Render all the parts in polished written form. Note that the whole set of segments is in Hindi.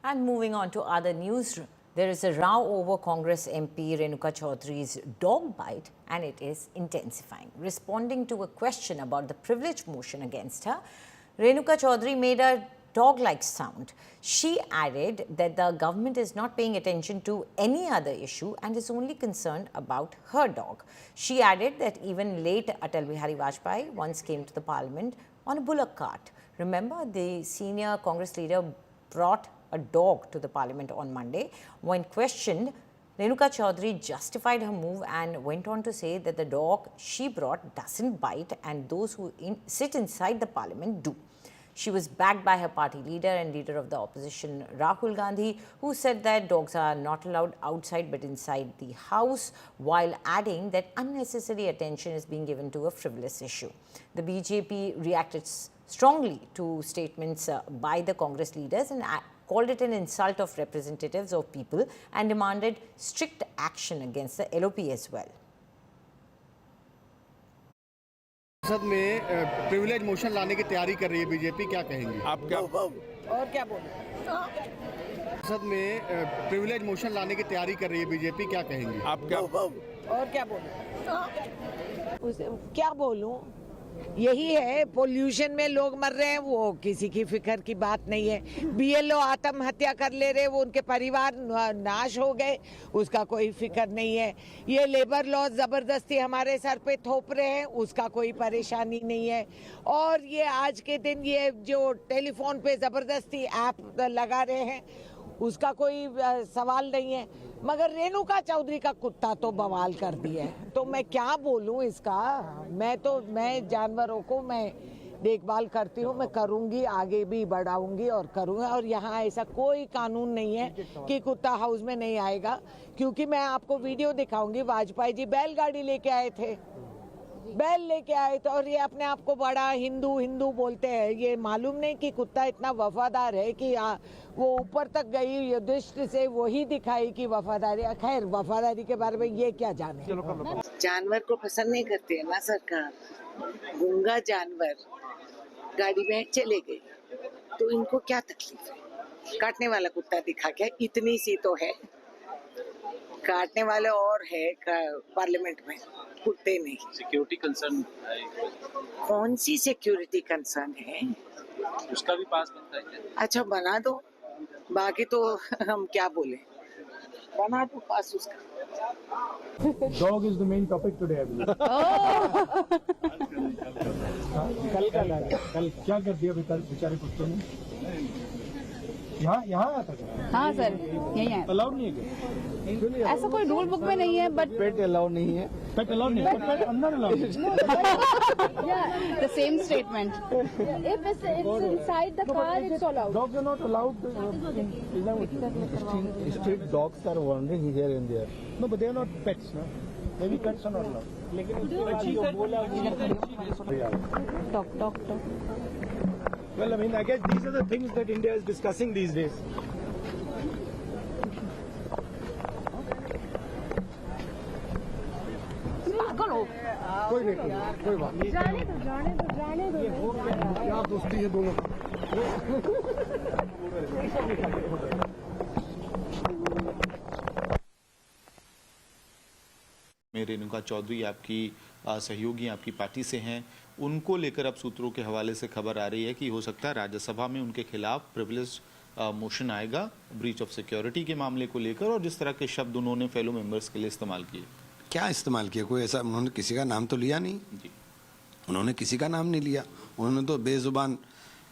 And moving on to other news, there is a row over Congress MP Renuka Chaudhary's dog bite, and it is intensifying. Responding to a question about the privilege motion against her, Renuka Chaudhary made a dog-like sound. She added that the government is not paying attention to any other issue and is only concerned about her dog. She added that even late Atal Bihari Vajpayee once came to the parliament on a bullock cart. Remember, the senior Congress leader brought a dog to the parliament on Monday. When questioned, Renuka Chaudhary justified her move and went on to say that the dog she brought doesn't bite and those who sit inside the parliament do. She was backed by her party leader and leader of the opposition, Rahul Gandhi, who said that dogs are not allowed outside but inside the house, while adding that unnecessary attention is being given to a frivolous issue. The BJP reacted strongly to statements by the Congress leaders and called it an insult of representatives of people and demanded strict action against the LOP as well. संसद में प्रिविलेज मोशन लाने की तैयारी कर रही है बीजेपी, क्या कहेंगे आप? क्या और क्या बोले? संसद में प्रिविलेज मोशन लाने की तैयारी कर रही है बीजेपी, क्या कहेंगे आप? क्या और क्या बोले? क्या बोलूं? यही है, पोल्यूशन में लोग मर रहे हैं, वो किसी की फिक्र की बात नहीं है। बीएलओ आत्महत्या कर ले रहे, वो उनके परिवार नाश हो गए, उसका कोई फिक्र नहीं है। ये लेबर लॉ जबरदस्ती हमारे सर पे थोप रहे हैं, उसका कोई परेशानी नहीं है। और ये आज के दिन ये जो टेलीफोन पे जबरदस्ती ऐप लगा रहे हैं, उसका कोई सवाल नहीं है। मगर रेणुका चौधरी का कुत्ता तो बवाल कर दिया है, तो मैं क्या बोलूं इसका। मैं जानवरों को मैं देखभाल करती हूं, मैं करूंगी, आगे भी बढ़ाऊंगी और करूंगा। और यहाँ ऐसा कोई कानून नहीं है कि कुत्ता हाउस में नहीं आएगा, क्योंकि मैं आपको वीडियो दिखाऊंगी। वाजपेयी जी बैलगाड़ी लेके आए थे, बैल लेके आए थे, और ये अपने आप को बड़ा हिंदू हिंदू बोलते हैं। ये मालूम नहीं कि कुत्ता इतना वफादार है कि वो ऊपर तक गई, ये दृष्टि से वही दिखाई कि वफादारी। खैर, वफादारी के बारे में ये क्या जाने। जानवर को पसंद नहीं करते है ना सरकार। गूंगा जानवर गाड़ी में चले गए तो इनको क्या तकलीफ है? काटने वाला कुत्ता दिखा क्या? इतनी सी तो है, काटने वाले और है पार्लियामेंट में, कुत्ते नहीं। सिक्योरिटी कंसर्न कौन सी सिक्योरिटी कंसर्न है? उसका भी पास बनता है क्या? अच्छा, बना दो, बाकी तो हम क्या बोले, बना दो पास उसका। Dog is the main topic today I believe. कल क्या कर दिया बेचारे कुत्तों ने? यहाँ आता था। हाँ सर, यही है। अलाउड नहीं है? ऐसा कोई रूल बुक में नहीं है, बट पेट अलाउड नहीं है। पेट अलाउड नहीं है, पेट अंदर अलाउड है। the same statement. If it's inside the car, it's allowed. Dogs are not allowed. Street dogs are wandering here and there. No, but they are not pets, no. Maybe pets are not allowed. Talk. Well, I mean, I guess these are the things that India is discussing these days. कोई बात नहीं। जाने दो। क्या दोस्ती है दोनों। रेणुका चौधरी आपकी सहयोगी आपकी पार्टी से हैं, उनको लेकर अब सूत्रों के हवाले से खबर आ रही है कि हो सकता है राज्यसभा में उनके खिलाफ प्रिविलेज मोशन आएगा ब्रीच ऑफ सिक्योरिटी के मामले को लेकर, और जिस तरह के शब्द उन्होंने फेलो मेंबर्स के लिए इस्तेमाल किए। क्या इस्तेमाल किया? कोई ऐसा उन्होंने किसी का नाम तो लिया नहीं जी। उन्होंने किसी का नाम नहीं लिया, उन्होंने तो बेजुबान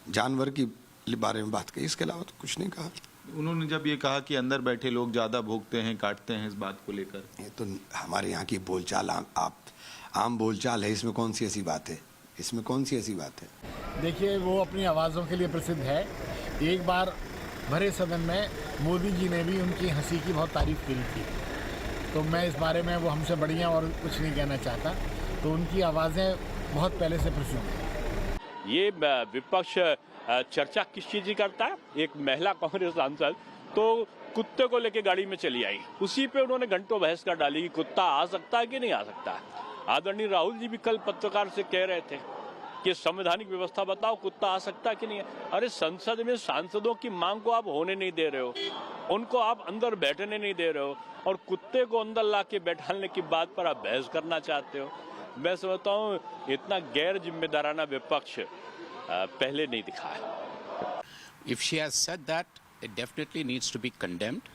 जानवर की बारे में बात कही, इसके अलावा तो कुछ नहीं कहा। उन्होंने जब ये कहा कि अंदर बैठे लोग ज्यादा भोगते हैं, काटते हैं, इस बात को लेकर, ये तो हमारे यहाँ की बोलचाल आम बोलचाल है, इसमें कौन सी ऐसी बात है? इसमें कौन सी ऐसी बात है? देखिए, वो अपनी आवाज़ों के लिए प्रसिद्ध है। एक बार भरे सदन में मोदी जी ने भी उनकी हंसी की बहुत तारीफ करी थी, तो मैं इस बारे में वो हमसे बढ़िया और कुछ नहीं कहना चाहता। तो उनकी आवाज़ें बहुत पहले से प्रसिद्ध हैं। ये विपक्ष चर्चा किस चीज़ की करता है? एक महिला कांग्रेस सांसद तो कुत्ते को लेके गाड़ी में चली आई, उसी पे उन्होंने घंटों बहस कर डाली कि कुत्ता आ सकता है कि नहीं आ सकता है। आदरणीय राहुल जी भी कल पत्रकार से कह रहे थे कि संवैधानिक व्यवस्था बताओ, कुत्ता आ सकता कि नहीं है? अरे संसद में सांसदों की मांग को आप होने नहीं दे रहे हो, उनको आप अंदर बैठने नहीं दे रहे हो, और कुत्ते को अंदर ला के बैठाने की बात पर आप बहस करना चाहते हो। मैं समझता हूँ इतना गैर जिम्मेदाराना विपक्ष पहले नहीं दिखा है। If she has said that, it definitely needs to be condemned.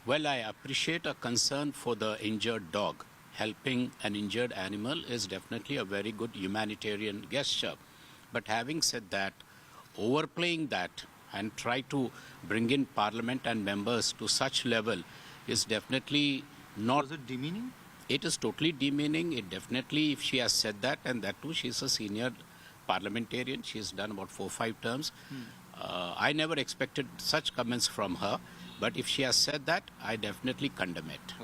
Well, I appreciate a concern for the injured dog. Helping an injured animal is definitely a very good humanitarian gesture. But having said that, overplaying that and try to bring in parliament and members to such level is definitely not... Was it demeaning? It is totally demeaning. It definitely, if she has said that, and that too, she is a senior parliamentarian. She has done about 4 or 5 terms. I never expected such comments from her. But if she has said that, I definitely condemn it.